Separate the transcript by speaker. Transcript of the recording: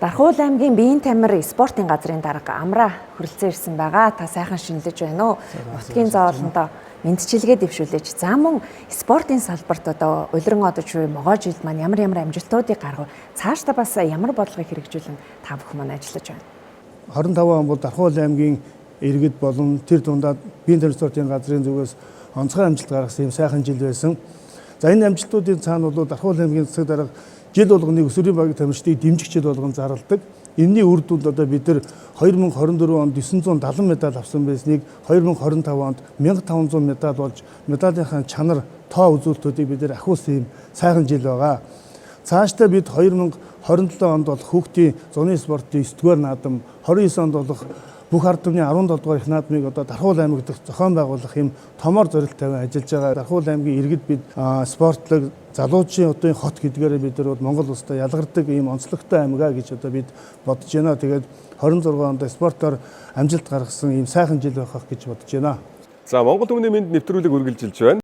Speaker 1: Дархуул аймгийн биеийн тамир спортын газрын дарга Амраа хүрэлцэн ирсэн байгаа. Та сайхан шинэлж байна уу? Нутгийн зоолондоо мэдчилгээ дэвшүүлж. За мөн спортын салбарт одоо улиран одож буй могоо жилд маань ямар амжилтуудыг гаргав. Цаашдаа бас ямар бодлогыг хэрэгжүүлэн та бүхэн маань ажиллаж байна.
Speaker 2: 25 он бол Дархуул аймгийн иргэд болон тэр дундаа биеийн тамир спортын газрын зүгээс онцгой амжилт гаргасан юм сайхан жил байсан. За энэ амжилтуудын цаана бол Дархуул аймгийн засаг дарга жил болгоны өсвөрийн багийн тамирчдыг дэмжих жил болгон зарладаг. Энэний үр дүнд одоо бид нар 2024 онд 970 медаль авсан байсныг 2025 онд 1500 медаль болж медалийн чанар тоо үзүүлэлтүүдийг бид нар ахиулсан юм сайхан жил байгаа. Цаашдаа бид 2027 онд бол хүүхдийн зуны спортын 9-р наадам, 29 онд болох бүх ард түмний 17 дугаар их наадмыг одоо Дархуул аймаг дахь зохион байгуулах юм томоор зорилт тавин ажиллаж байгаа. Дархуул аймгийн иргэд бид спортлог залуучийн одын хот гэдгээр бид нар Монгол улстай ялгардаг ийм онцлогтой аймгаа гэж одоо бид бодож байна. Тэгээд 26 онд спортоор амжилт гаргасан ийм сайхан жил байхах гэж бодож байна.
Speaker 3: За Монгол Өмнөний мэнд нэвтрүүлэг үргэлжилж байна.